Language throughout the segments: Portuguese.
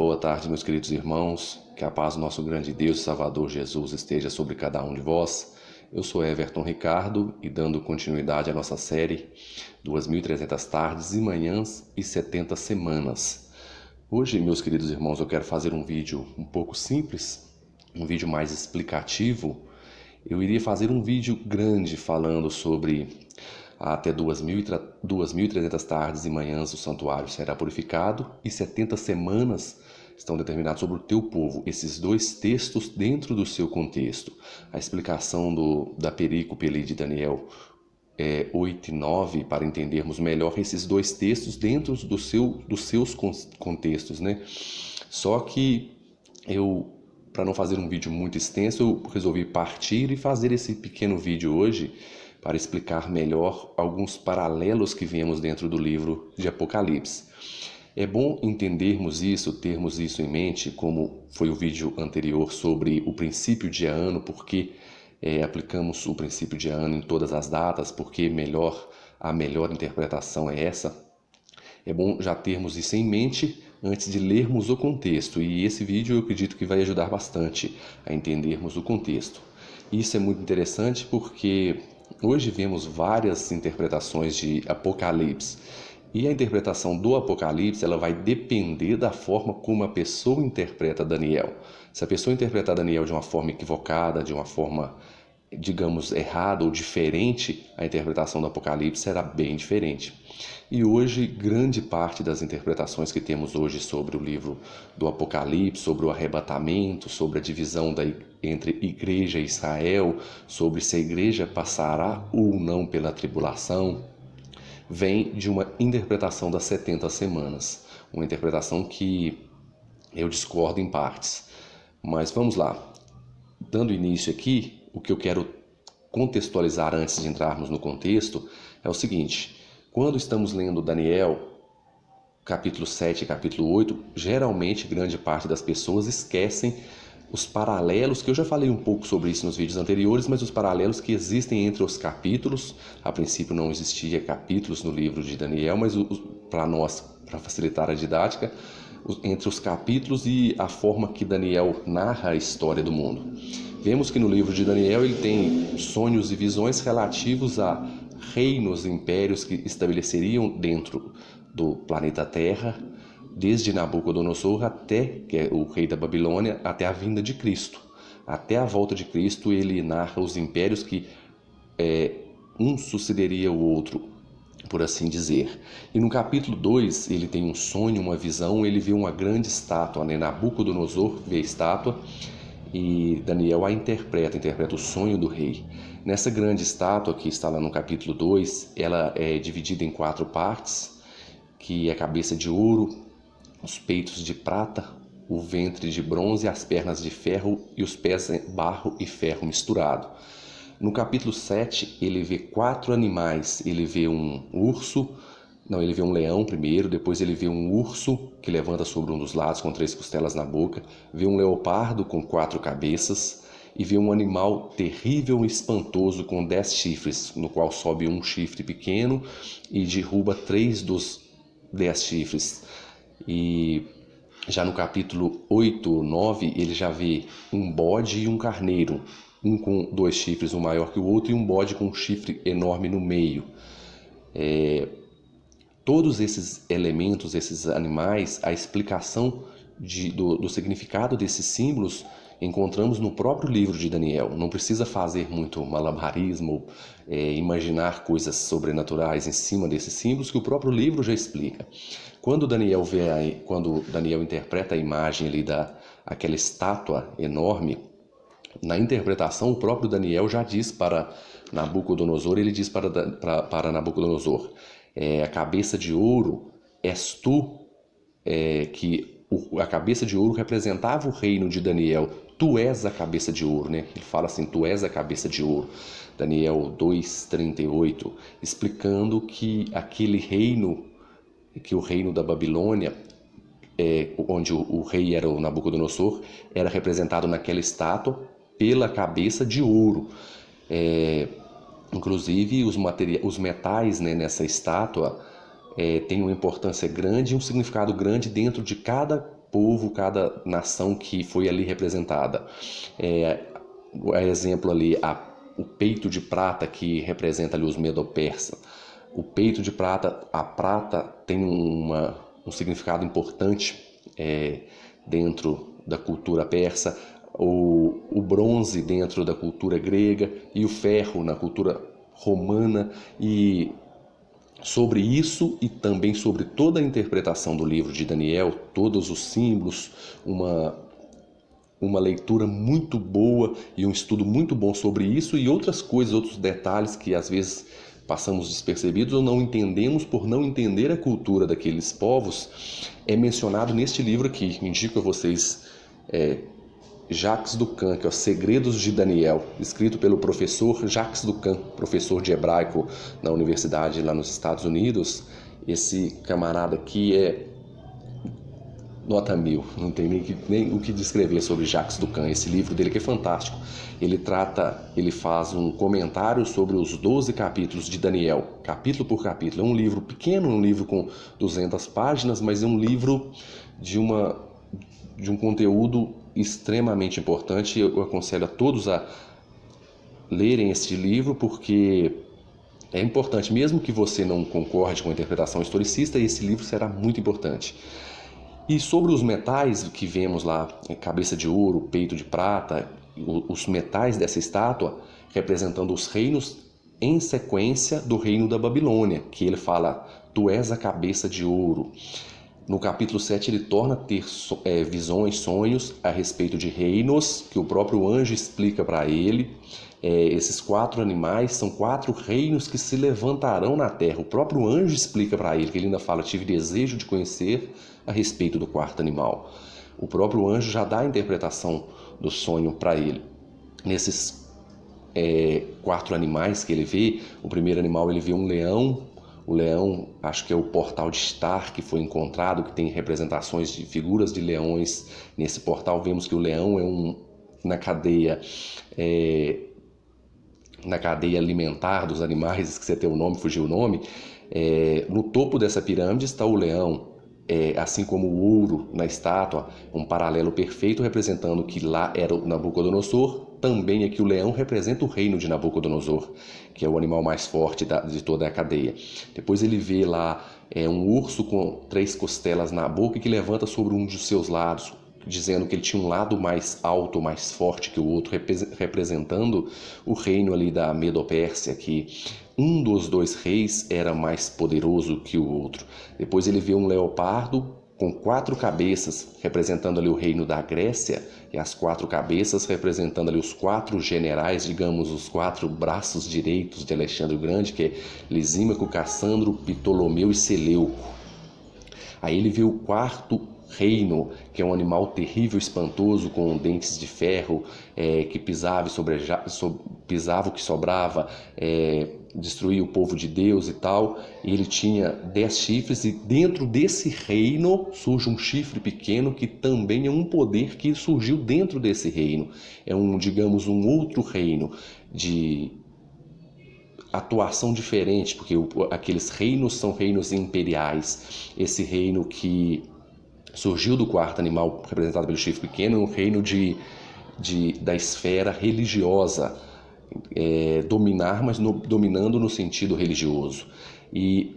Boa tarde, meus queridos irmãos. Que a paz do nosso grande Deus e Salvador Jesus esteja sobre cada um de vós. Eu sou Everton Ricardo e dando continuidade à nossa série 2.300 tardes e manhãs e 70 semanas. Hoje, meus queridos irmãos, eu quero fazer um vídeo um pouco simples, um vídeo mais explicativo. Eu iria fazer um vídeo grande falando sobre até 2.300 tardes e manhãs o santuário será purificado e 70 semanas estão determinadas sobre o teu povo. Esses dois textos dentro do seu contexto. A explicação da perícope ali de Daniel 8 e 9, para entendermos melhor esses dois textos dentro dos seus contextos, né? Só que para não fazer um vídeo muito extenso, eu resolvi partir e fazer esse pequeno vídeo hoje para explicar melhor alguns paralelos que vemos dentro do livro de Apocalipse. É bom entendermos isso, termos isso em mente, como foi o vídeo anterior sobre o princípio de ano, porque aplicamos o princípio de ano em todas as datas, porque a melhor interpretação é essa. É bom já termos isso em mente antes de lermos o contexto, e esse vídeo eu acredito que vai ajudar bastante a entendermos o contexto. Isso é muito interessante porque hoje vemos várias interpretações de Apocalipse, e a interpretação do Apocalipse ela vai depender da forma como a pessoa interpreta Daniel. Se a pessoa interpretar Daniel de uma forma equivocada, de uma forma, digamos, errada ou diferente, a interpretação do Apocalipse será bem diferente. E hoje, grande parte das interpretações que temos hoje sobre o livro do Apocalipse, sobre o arrebatamento, sobre a divisão entre igreja e Israel, sobre se a igreja passará ou não pela tribulação, vem de uma interpretação das 70 semanas. Uma interpretação que eu discordo em partes. Mas vamos lá. Dando início aqui, o que eu quero contextualizar antes de entrarmos no contexto é o seguinte: quando estamos lendo Daniel, capítulo 7 e capítulo 8, geralmente grande parte das pessoas esquecem os paralelos, que eu já falei um pouco sobre isso nos vídeos anteriores, mas os paralelos que existem entre os capítulos. A princípio não existia capítulos no livro de Daniel, mas para nós, para facilitar a didática, entre os capítulos e a forma que Daniel narra a história do mundo. Vemos que no livro de Daniel ele tem sonhos e visões relativos a reinos e impérios que estabeleceriam dentro do planeta Terra, desde Nabucodonosor que é o rei da Babilônia, até a vinda de Cristo. Até a volta de Cristo ele narra os impérios que um sucederia o outro, por assim dizer. E no capítulo 2 ele tem um sonho, uma visão, ele vê uma grande estátua, né? Nabucodonosor vê a estátua e Daniel a interpreta o sonho do rei. Nessa grande estátua que está lá no capítulo 2, ela é dividida em 4 partes, que é a cabeça de ouro, os peitos de prata, o ventre de bronze, as pernas de ferro e os pés em barro e ferro misturado. No capítulo 7, ele vê 4 animais. Ele vê ele vê um leão primeiro, depois ele vê um urso que levanta sobre um dos lados com 3 costelas na boca, vê um leopardo com 4 cabeças e vê um animal terrível e espantoso com 10 chifres, no qual sobe um chifre pequeno e derruba 3 dos 10 chifres. E já no capítulo 8, 9, ele já vê um bode e um carneiro, um com 2 chifres, um maior que o outro, e um bode com um chifre enorme no meio. Todos esses elementos, esses animais, a explicação do significado desses símbolos encontramos no próprio livro de Daniel. Não precisa fazer muito malabarismo, imaginar coisas sobrenaturais em cima desses símbolos, que o próprio livro já explica. Quando Daniel interpreta a imagem ali aquela estátua enorme, na interpretação o próprio Daniel já diz para Nabucodonosor, para Nabucodonosor, a cabeça de ouro és tu, a cabeça de ouro representava o reino de Daniel. Tu és a cabeça de ouro, né? Ele fala assim, tu és a cabeça de ouro. Daniel 2:38, explicando que aquele reino, que o reino da Babilônia, onde o rei era o Nabucodonosor, era representado naquela estátua pela cabeça de ouro. Inclusive os metais, né, nessa estátua tem uma importância grande e um significado grande dentro de cada povo, cada nação que foi ali representada. Exemplo ali, o peito de prata que representa ali os medo-persas. O peito de prata, a prata tem um significado importante dentro da cultura persa, o bronze dentro da cultura grega e o ferro na cultura romana. E sobre isso e também sobre toda a interpretação do livro de Daniel, todos os símbolos, uma leitura muito boa e um estudo muito bom sobre isso e outras coisas, outros detalhes que às vezes passamos despercebidos ou não entendemos por não entender a cultura daqueles povos, é mencionado neste livro aqui. Indico a vocês Jacques Ducan, que é Os Segredos de Daniel, escrito pelo professor Jacques Ducan, professor de hebraico na universidade lá nos Estados Unidos. Esse camarada aqui é nota 1000, não tem nem o que descrever sobre Jacques Ducan. Esse livro dele que é fantástico. Ele faz um comentário sobre os 12 capítulos de Daniel, capítulo por capítulo. É um livro pequeno, um livro com 200 páginas, mas é um livro de um conteúdo extremamente importante. Eu aconselho a todos a lerem este livro porque é importante, mesmo que você não concorde com a interpretação historicista, esse livro será muito importante. E sobre os metais que vemos lá, cabeça de ouro, peito de prata, os metais dessa estátua representando os reinos em sequência do reino da Babilônia, que ele fala, tu és a cabeça de ouro. No capítulo 7 ele torna a ter visões, sonhos a respeito de reinos, que o próprio anjo explica para ele. Esses 4 animais são 4 reinos que se levantarão na terra. O próprio anjo explica para ele, que ele ainda fala, tive desejo de conhecer a respeito do 4º animal. O próprio anjo já dá a interpretação do sonho para ele. Nesses 4 animais que ele vê, o primeiro animal ele vê um leão. O leão, acho que é o portal de Star que foi encontrado, que tem representações de figuras de leões nesse portal. Vemos que o leão é na cadeia alimentar dos animais, esqueci até o nome, fugiu o nome. No topo dessa pirâmide está o leão, assim como o ouro na estátua, um paralelo perfeito representando que lá era o Nabucodonosor. Também aqui o leão representa o reino de Nabucodonosor, que é o animal mais forte de toda a cadeia. Depois ele vê lá um urso com 3 costelas na boca que levanta sobre um dos seus lados, dizendo que ele tinha um lado mais alto, mais forte que o outro, representando o reino ali da Medo-Pérsia, que um dos 2 reis era mais poderoso que o outro. Depois ele vê um leopardo com 4 cabeças, representando ali o reino da Grécia, e as 4 cabeças representando ali os 4 generais, digamos, os 4 braços direitos de Alexandre o Grande, que é Lisímaco, Cassandro, Ptolomeu e Seleuco. Aí ele vê o 4º reino, que é um animal terrível, espantoso, com dentes de ferro, que pisava o que sobrava, destruía o povo de Deus e tal. E ele tinha 10 chifres, e dentro desse reino surge um chifre pequeno, que também é um poder que surgiu dentro desse reino. É digamos, um outro reino de atuação diferente, porque aqueles reinos são reinos imperiais. Esse reino que surgiu do 4º animal, representado pelo chifre pequeno, um reino da esfera religiosa, dominar, mas dominando no sentido religioso. E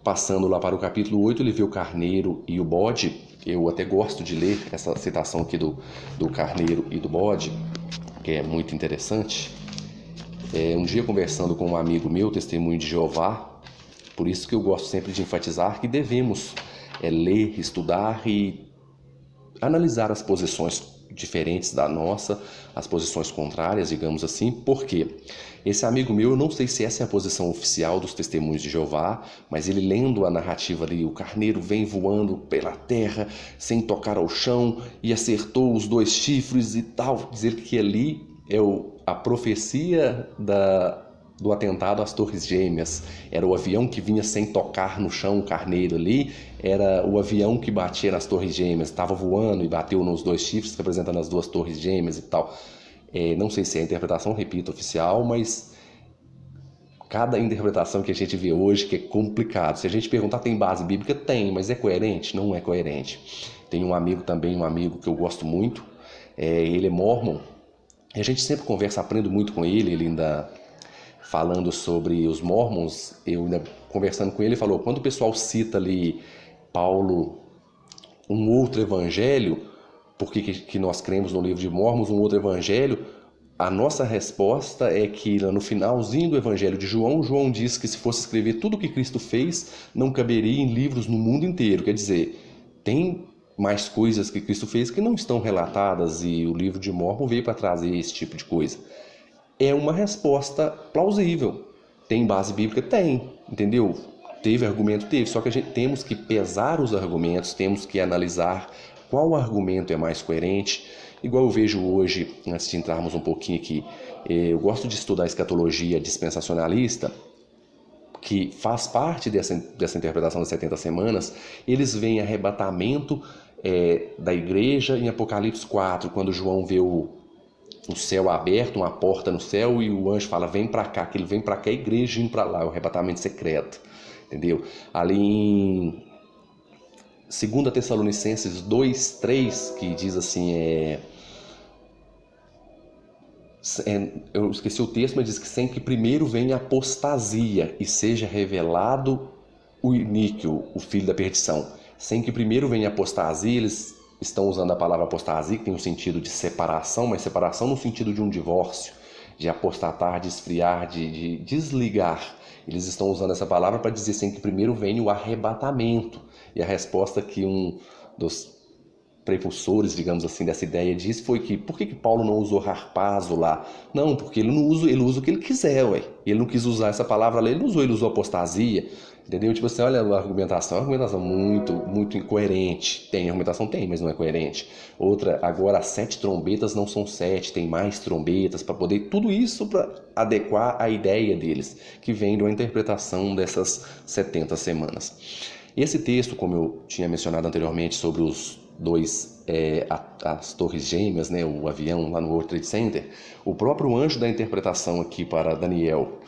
passando lá para o capítulo 8, ele vê o carneiro e o bode. Eu até gosto de ler essa citação aqui do carneiro e do bode, que é muito interessante. Um dia, conversando com um amigo meu, testemunho de Jeová, por isso que eu gosto sempre de enfatizar que devemos ler, estudar e analisar as posições diferentes da nossa, as posições contrárias, digamos assim. Porque esse amigo meu, eu não sei se essa é a posição oficial dos testemunhos de Jeová, mas ele lendo a narrativa ali, o carneiro vem voando pela terra sem tocar ao chão e acertou os 2 chifres e tal, dizer que ali é a profecia do atentado às Torres Gêmeas. Era o avião que vinha sem tocar no chão, o carneiro ali, era o avião que batia nas Torres Gêmeas, estava voando e bateu nos 2 chifres, representando as 2 Torres Gêmeas e tal. Não sei se é a interpretação, repito, oficial, mas cada interpretação que a gente vê hoje que é complicado. Se a gente perguntar, tem base bíblica? Tem, mas é coerente? Não é coerente. Tem um amigo também, um amigo que eu gosto muito, ele é mormon, e a gente sempre conversa, aprendo muito com ele ainda falando sobre os mormons, eu ainda conversando com ele, falou, quando o pessoal cita ali Paulo, um outro evangelho, porque que nós cremos no livro de Mormons, um outro evangelho, a nossa resposta é que no finalzinho do evangelho de João, João diz que se fosse escrever tudo o que Cristo fez, não caberia em livros no mundo inteiro. Quer dizer, tem mais coisas que Cristo fez que não estão relatadas e o livro de Mormon veio para trazer esse tipo de coisa. É uma resposta plausível. Tem base bíblica? Tem, entendeu? Teve argumento? Teve, só que a gente temos que pesar os argumentos, temos que analisar qual argumento é mais coerente. Igual eu vejo hoje, antes de entrarmos um pouquinho aqui, eu gosto de estudar a escatologia dispensacionalista, que faz parte dessa interpretação das 70 semanas. Eles veem arrebatamento da igreja em Apocalipse 4, quando João vê o céu aberto, uma porta no céu, e o anjo fala, vem para cá, que ele vem para cá, a igreja indo para lá, o arrebatamento secreto, entendeu? Ali em 2 Tessalonicenses 2:3, que diz assim, eu esqueci o texto, mas diz que sem que primeiro venha a apostasia e seja revelado o iníquo, o filho da perdição. Sem que primeiro venha a apostasia, eles estão usando a palavra apostasia, que tem um sentido de separação, mas separação no sentido de um divórcio, de apostatar, de esfriar, de desligar. Eles estão usando essa palavra para dizer sem que primeiro venha o arrebatamento. E a resposta que um dos prepulsores, digamos assim, dessa ideia disse foi que por que Paulo não usou harpazo lá? Não, porque ele usa o que ele quiser, ué. Ele não quis usar essa palavra lá, ele usou apostasia, entendeu? Tipo assim, olha a argumentação, é uma argumentação muito incoerente. Tem argumentação? Tem, mas não é coerente. Outra, agora as 7 trombetas não são 7, tem mais trombetas para poder, tudo isso para adequar a ideia deles, que vem de uma interpretação dessas 70 semanas. Esse texto, como eu tinha mencionado anteriormente sobre os dois, as torres gêmeas, né, o avião lá no World Trade Center, o próprio anjo da interpretação aqui para Daniel,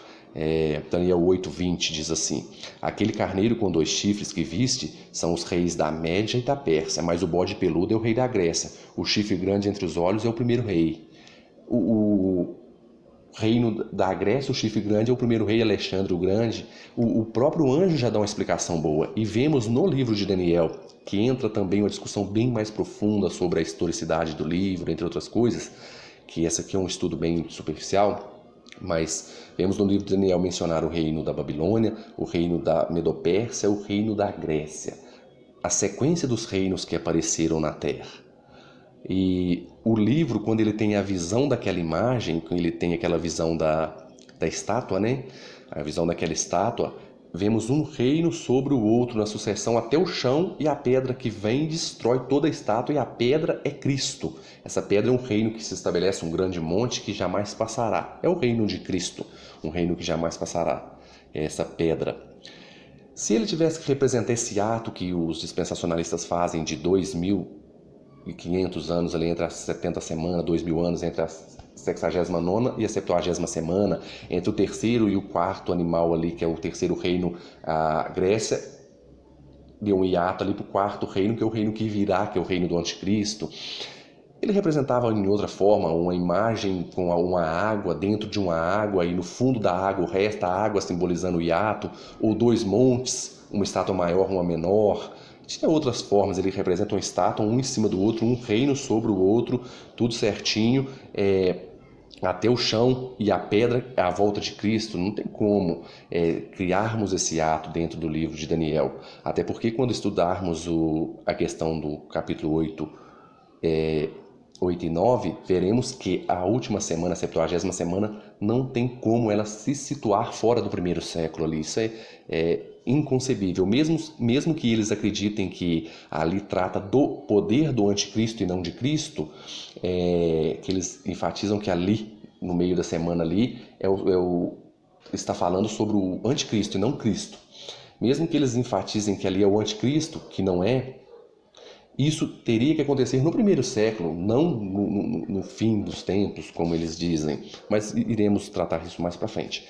Daniel 8:20 diz assim, aquele carneiro com 2 chifres que viste são os reis da Média e da Pérsia, mas o bode peludo é o rei da Grécia, o chifre grande entre os olhos é o primeiro rei. O reino da Grécia, o chifre grande, é o primeiro rei Alexandre o Grande. O próprio anjo já dá uma explicação boa. E vemos no livro de Daniel, que entra também uma discussão bem mais profunda sobre a historicidade do livro, entre outras coisas, que essa aqui é um estudo bem superficial, mas vemos no livro de Daniel mencionar o reino da Babilônia, o reino da Medopérsia, o reino da Grécia. A sequência dos reinos que apareceram na Terra. E o livro, quando ele tem a visão daquela imagem, quando ele tem aquela visão da estátua, né? A visão daquela estátua, vemos um reino sobre o outro na sucessão até o chão, e a pedra que vem destrói toda a estátua, e a pedra é Cristo. Essa pedra é um reino que se estabelece, um grande monte que jamais passará. É o reino de Cristo, um reino que jamais passará. É essa pedra. Se ele tivesse que representar esse ato que os dispensacionalistas fazem de 2.500 anos ali entre as 70 semanas, 2.000 anos entre a 69ª e a 70ª semana, entre o terceiro e o quarto animal ali, que é o terceiro reino, a Grécia, deu um hiato ali para o quarto reino, que é o reino que virá, que é o reino do anticristo. Ele representava em outra forma uma imagem com uma água dentro de uma água, e no fundo da água o resto da água simbolizando o hiato, ou 2 montes, uma estátua maior, uma menor. Tinha outras formas, ele representa uma estátua, um em cima do outro, um reino sobre o outro, tudo certinho, até o chão e a pedra à volta de Cristo. Não tem como criarmos esse ato dentro do livro de Daniel. Até porque quando estudarmos a questão do capítulo 8, 8 e 9, veremos que a última semana, a 70ª semana, não tem como ela se situar fora do primeiro século ali. Isso é inconcebível. Mesmo que eles acreditem que ali trata do poder do anticristo e não de Cristo, que eles enfatizam que ali, no meio da semana ali, está falando sobre o anticristo e não Cristo. Mesmo que eles enfatizem que ali é o anticristo, que não é, isso teria que acontecer no primeiro século, não no fim dos tempos, como eles dizem. Mas iremos tratar isso mais para frente.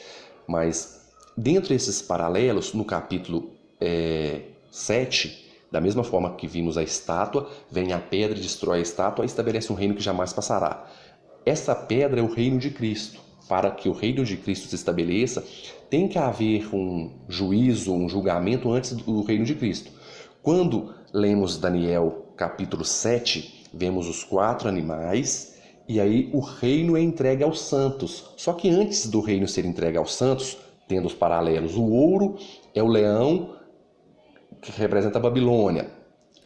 Mas Dentro desses paralelos, no capítulo 7, da mesma forma que vimos a estátua, vem a pedra e destrói a estátua e estabelece um reino que jamais passará. Essa pedra é o reino de Cristo. Para que o reino de Cristo se estabeleça, tem que haver um juízo, um julgamento antes do reino de Cristo. Quando lemos Daniel capítulo 7, vemos os 4 animais e aí o reino é entregue aos santos. Só que antes do reino ser entregue aos santos, tendo os paralelos, o ouro é o leão, que representa a Babilônia.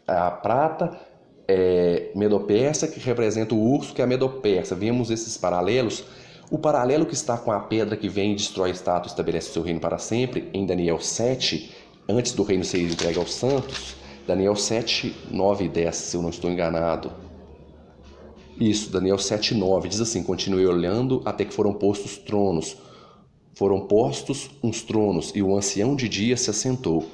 A prata é Medo-Pérsia, que representa o urso, que é a Medo-Pérsia. Vemos esses paralelos. O paralelo que está com a pedra que vem e destrói a estátua e estabelece o seu reino para sempre, em Daniel 7, antes do reino ser entregue aos santos, Daniel 7, 9 e 10, se eu não estou enganado. Isso, Daniel 7, 9, diz assim: continuei olhando até que foram postos tronos. Foram postos uns tronos, e o ancião de dia se assentou.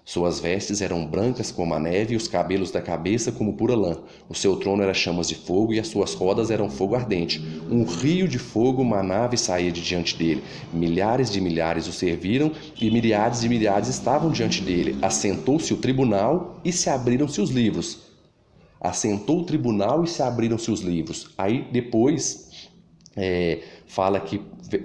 Suas vestes eram brancas como a neve, e os cabelos da cabeça como pura lã. O seu trono era chamas de fogo, e as suas rodas eram fogo ardente. Um rio de fogo manava e saía de diante dele. Milhares de milhares o serviram, e milhares de milhares estavam diante dele. Assentou-se o tribunal, e se abriram-se os livros. Assentou o tribunal, e se abriram-se os livros. Aí depois fala que,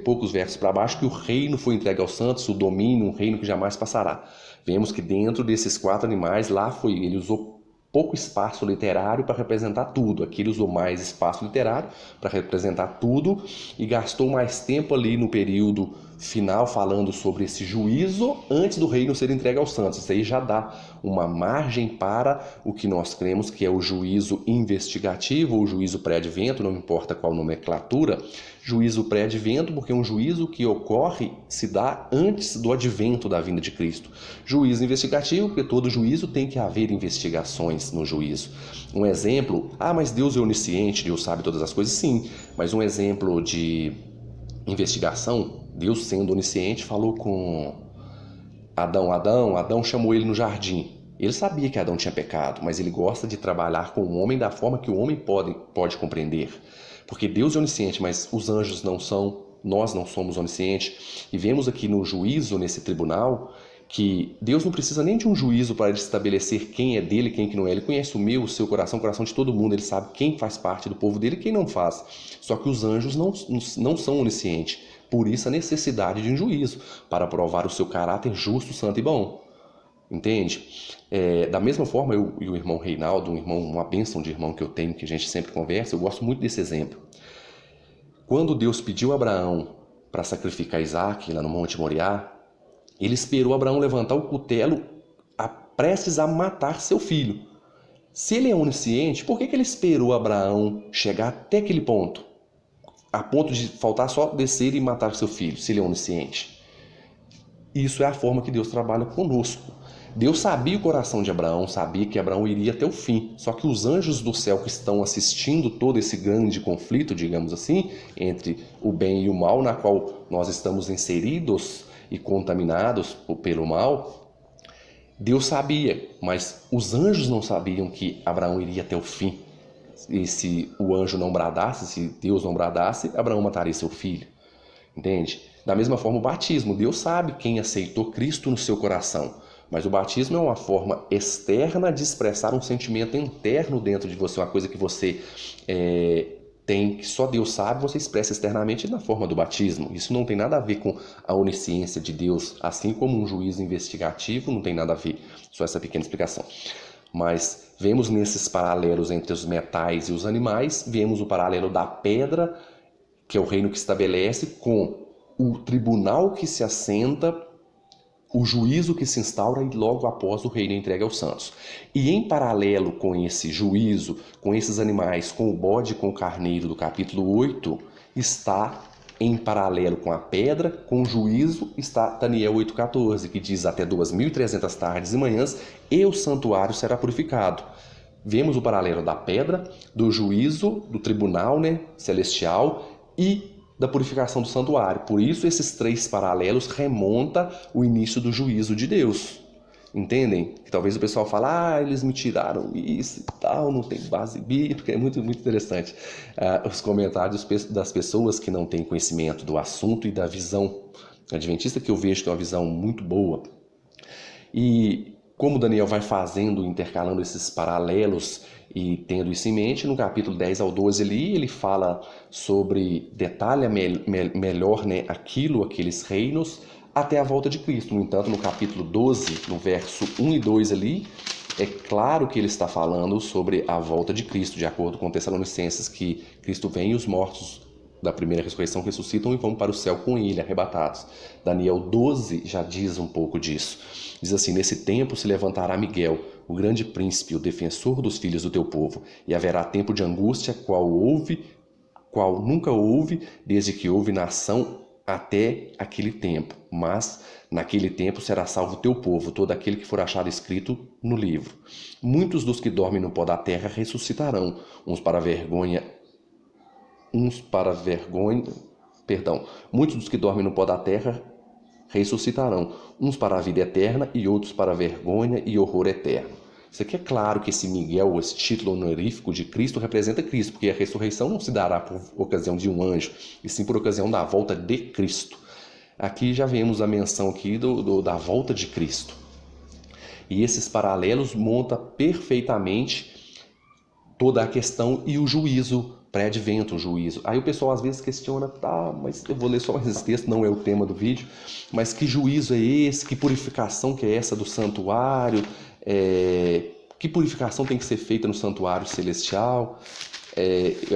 poucos versos para baixo, que o reino foi entregue aos santos, o domínio, um reino que jamais passará. Vemos que dentro desses 4 animais, ele usou pouco espaço literário para representar tudo. Aqui ele usou mais espaço literário para representar tudo e gastou mais tempo ali no período final falando sobre esse juízo antes do reino ser entregue aos santos. Isso aí já dá uma margem para o que nós cremos que é o juízo investigativo ou juízo pré-advento, não importa qual nomenclatura. Juízo pré-advento porque é um juízo que ocorre, se dá antes do advento da vinda de Cristo. Juízo investigativo porque todo juízo tem que haver investigações no juízo. Um exemplo, mas Deus é onisciente, Deus sabe todas as coisas, sim, mas um exemplo de investigação, Deus sendo onisciente falou com Adão chamou ele no jardim. Ele sabia que Adão tinha pecado, mas ele gosta de trabalhar com o homem da forma que o homem pode compreender. Porque Deus é onisciente, mas os anjos não são, nós não somos oniscientes. E vemos aqui no juízo, nesse tribunal, que Deus não precisa nem de um juízo para ele estabelecer quem é dele e quem que não é. Ele conhece o meu, o seu coração, o coração de todo mundo. Ele sabe quem faz parte do povo dele e quem não faz. Só que os anjos não são oniscientes. Por isso a necessidade de um juízo, para provar o seu caráter justo, santo e bom. Entende? Da mesma forma, eu e o irmão Reinaldo, uma bênção de irmão que eu tenho, que a gente sempre conversa, eu gosto muito desse exemplo. Quando Deus pediu a Abraão para sacrificar Isaac lá no Monte Moriá, ele esperou Abraão levantar o cutelo prestes a matar seu filho. Se ele é onisciente, por que ele esperou Abraão chegar até aquele ponto? A ponto de faltar só descer e matar seu filho, se ele é onisciente. Isso é a forma que Deus trabalha conosco. Deus sabia o coração de Abraão, sabia que Abraão iria até o fim. Só que os anjos do céu que estão assistindo todo esse grande conflito, digamos assim, entre o bem e o mal, na qual nós estamos inseridos e contaminados pelo mal, Deus sabia, mas os anjos não sabiam que Abraão iria até o fim. E se o anjo não bradasse, se Deus não bradasse, Abraão mataria seu filho. Entende? Da mesma forma o batismo, Deus sabe quem aceitou Cristo no seu coração. Mas o batismo é uma forma externa de expressar um sentimento interno dentro de você, uma coisa que você tem, que só Deus sabe, você expressa externamente na forma do batismo. Isso não tem nada a ver com a onisciência de Deus, assim como um juízo investigativo não tem nada a ver. Só essa pequena explicação. Mas vemos nesses paralelos entre os metais e os animais, vemos o paralelo da pedra, que é o reino que estabelece, com o tribunal que se assenta, o juízo que se instaura e logo após o reino entregue aos santos. E em paralelo com esse juízo, com esses animais, com o bode e com o carneiro do capítulo 8, está em paralelo com a pedra, com o juízo, está Daniel 8,14, que diz: até 2.300 tardes e manhãs e o santuário será purificado. Vemos o paralelo da pedra, do juízo, do tribunal celestial e da purificação do santuário. Por isso esses 3 paralelos remontam o início do juízo de Deus. Entendem? Que talvez o pessoal fale, eles me tiraram isso e tal, não tem base bíblica. É muito, muito interessante os comentários das pessoas que não têm conhecimento do assunto e da visão adventista que eu vejo tem uma visão muito boa. E como Daniel vai fazendo, intercalando esses paralelos e tendo isso em mente, no capítulo 10 ao 12 ali, ele fala sobre, detalha melhor, né, aqueles reinos, até a volta de Cristo. No entanto, no capítulo 12, no verso 1 e 2 ali, é claro que ele está falando sobre a volta de Cristo, de acordo com Tessalonicenses, que Cristo vem e os mortos da primeira ressurreição ressuscitam e vão para o céu com ele, arrebatados. Daniel 12 já diz um pouco disso. Diz assim: nesse tempo se levantará Miguel, o grande príncipe, o defensor dos filhos do teu povo, e haverá tempo de angústia, qual nunca houve, desde que houve nação até aquele tempo. Mas naquele tempo será salvo o teu povo, todo aquele que for achado escrito no livro. Muitos dos que dormem no pó da terra ressuscitarão, muitos dos que dormem no pó da terra ressuscitarão, uns para a vida eterna e outros para a vergonha e horror eterno. Isso aqui é claro que esse Miguel, esse título honorífico de Cristo, representa Cristo, porque a ressurreição não se dará por ocasião de um anjo, e sim por ocasião da volta de Cristo. Aqui já vemos a menção aqui da volta de Cristo. E esses paralelos montam perfeitamente toda a questão e o juízo, pré-advento, o juízo. Aí o pessoal às vezes questiona, tá, mas eu vou ler só mais esse texto, não é o tema do vídeo, mas que juízo é esse? Que purificação que é essa do santuário? Que purificação tem que ser feita no santuário celestial?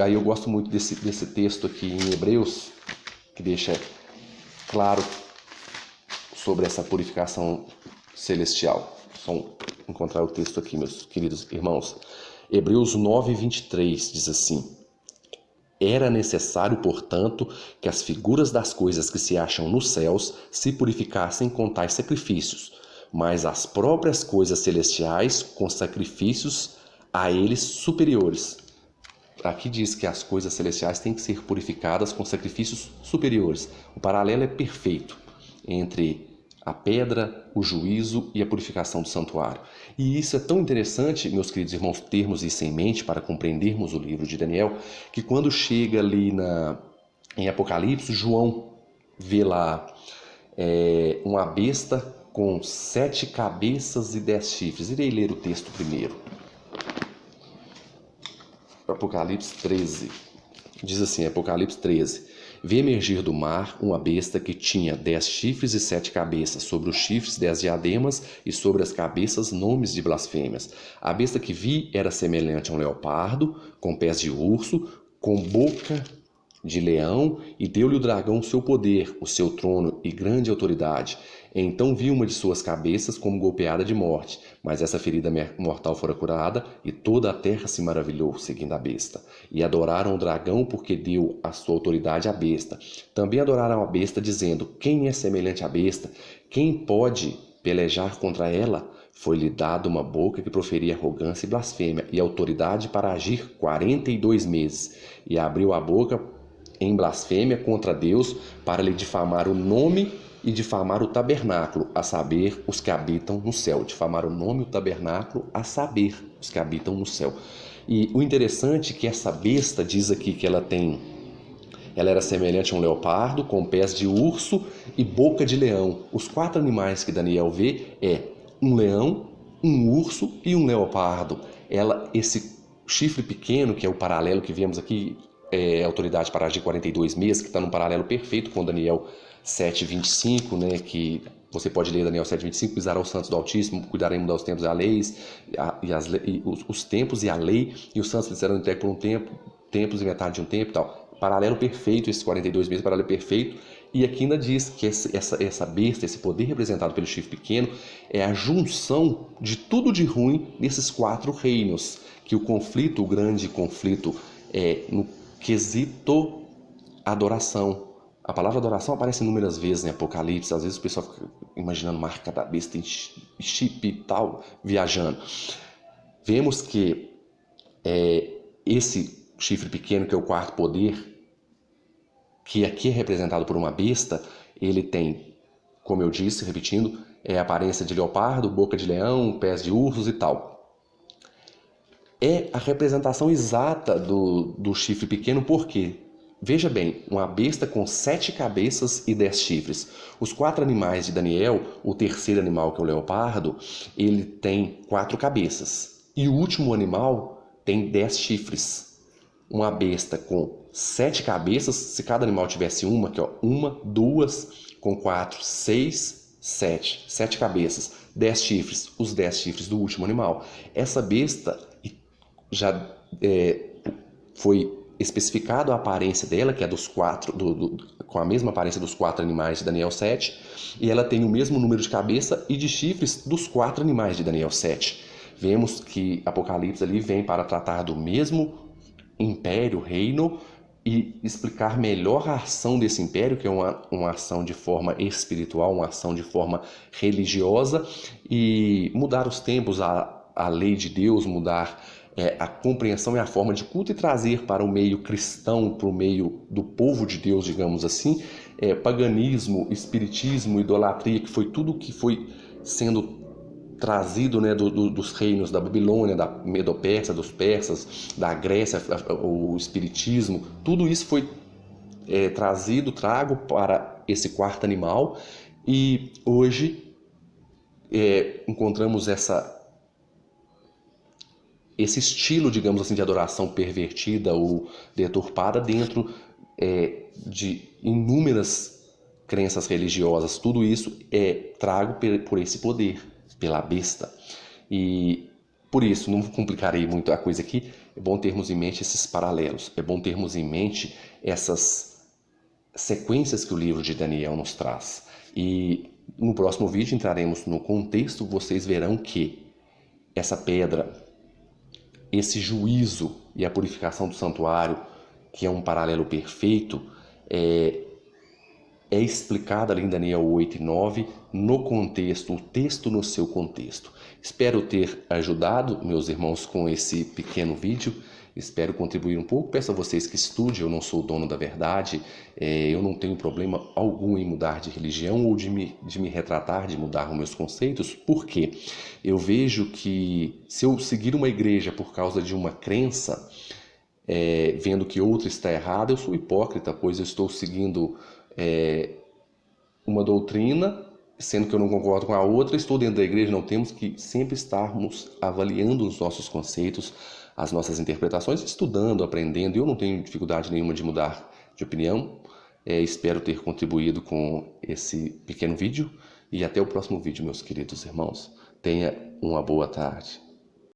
Aí eu gosto muito desse texto aqui em Hebreus, que deixa claro sobre essa purificação celestial. Vamos encontrar o texto aqui, meus queridos irmãos. Hebreus 9, 23 diz assim: era necessário, portanto, que as figuras das coisas que se acham nos céus se purificassem com tais sacrifícios, mas as próprias coisas celestiais com sacrifícios a eles superiores. Aqui diz que as coisas celestiais têm que ser purificadas com sacrifícios superiores. O paralelo é perfeito entre a pedra, o juízo e a purificação do santuário. E isso é tão interessante, meus queridos irmãos, termos isso em mente para compreendermos o livro de Daniel, que quando chega ali em Apocalipse, João vê lá uma besta com 7 cabeças e 10 chifres. Irei ler o texto primeiro. Apocalipse 13. Diz assim, Apocalipse 13. Vi emergir do mar uma besta que tinha 10 chifres e 7 cabeças, sobre os chifres 10 diademas e sobre as cabeças nomes de blasfêmias. A besta que vi era semelhante a um leopardo, com pés de urso, com boca de leão, e deu-lhe o dragão o seu poder, o seu trono e grande autoridade. Então vi uma de suas cabeças como golpeada de morte, mas essa ferida mortal fora curada, e toda a terra se maravilhou, seguindo a besta. E adoraram o dragão, porque deu a sua autoridade à besta. Também adoraram a besta, dizendo: quem é semelhante à besta? Quem pode pelejar contra ela? Foi-lhe dado uma boca que proferia arrogância e blasfêmia, e autoridade para agir 42 meses. E abriu a boca em blasfêmia contra Deus, para lhe difamar o nome e difamar o tabernáculo, a saber, os que habitam no céu. Difamar o nome e o tabernáculo, a saber, os que habitam no céu. E o interessante é que essa besta diz aqui que ela era semelhante a um leopardo, com pés de urso e boca de leão. Os 4 animais que Daniel vê é um leão, um urso e um leopardo. Esse chifre pequeno, que é o paralelo que vemos aqui, autoridade para agir 42 meses, que está num paralelo perfeito com Daniel 7:25, né, que você pode ler Daniel 7:25, pisará os santos do Altíssimo, cuidará em mudar os tempos e a lei, os tempos e a lei, e os santos lhe serão entregues por um tempo, tempos e metade de um tempo e tal. Paralelo perfeito, esses 42 meses, paralelo perfeito. E aqui ainda diz que essa besta, esse poder representado pelo chifre pequeno, é a junção de tudo de ruim nesses 4 reinos, que o grande conflito é no quesito adoração. A palavra adoração aparece inúmeras vezes em Apocalipse. Às vezes o pessoal fica imaginando marca da besta em chip e tal, viajando. Vemos que esse chifre pequeno, que é o 4º poder, que aqui é representado por uma besta, ele tem, como eu disse, repetindo, aparência de leopardo, boca de leão, pés de ursos e tal. É a representação exata do chifre pequeno, por quê? Veja bem, uma besta com 7 cabeças e 10 chifres. Os 4 animais de Daniel, o terceiro animal, que é o leopardo, ele tem 4 cabeças. E o último animal tem 10 chifres. Uma besta com 7 cabeças, se cada animal tivesse uma, aqui ó, 1, 2, com 4, 6, 7. 7 cabeças, 10 chifres, os 10 chifres do último animal. Essa besta já foi especificado a aparência dela, que é dos 4, com a mesma aparência dos 4 animais de Daniel 7, e ela tem o mesmo número de cabeça e de chifres dos 4 animais de Daniel 7. Vemos que Apocalipse ali vem para tratar do mesmo império, reino, e explicar melhor a ação desse império, que é uma ação de forma espiritual, uma ação de forma religiosa, e mudar os tempos, a lei de Deus, mudar a compreensão e a forma de culto, e trazer para o meio cristão, para o meio do povo de Deus, digamos assim, paganismo, espiritismo, idolatria, que foi tudo que foi sendo trazido, né, dos reinos da Babilônia, da Medo-Pérsia, dos persas, da Grécia, o espiritismo, tudo isso foi trago para esse quarto animal, e hoje encontramos esse estilo, digamos assim, de adoração pervertida ou deturpada dentro de inúmeras crenças religiosas. Tudo isso é trago por esse poder, pela besta. E por isso, não complicarei muito a coisa aqui, é bom termos em mente esses paralelos, é bom termos em mente essas sequências que o livro de Daniel nos traz. E no próximo vídeo entraremos no contexto, vocês verão que essa pedra, esse juízo e a purificação do santuário, que é um paralelo perfeito, é explicado ali em Daniel 8 e 9, no contexto, o texto no seu contexto. Espero ter ajudado, meus irmãos, com esse pequeno vídeo. Espero contribuir um pouco. Peço a vocês que estudem, eu não sou o dono da verdade, eu não tenho problema algum em mudar de religião ou de me retratar, de mudar os meus conceitos, porque eu vejo que se eu seguir uma igreja por causa de uma crença, vendo que outra está errada, eu sou hipócrita, pois eu estou seguindo uma doutrina, sendo que eu não concordo com a outra, estou dentro da igreja. Não temos que sempre estarmos avaliando os nossos conceitos, as nossas interpretações, estudando, aprendendo. Eu não tenho dificuldade nenhuma de mudar de opinião. Espero ter contribuído com esse pequeno vídeo e até o próximo vídeo, meus queridos irmãos. Tenha uma boa tarde.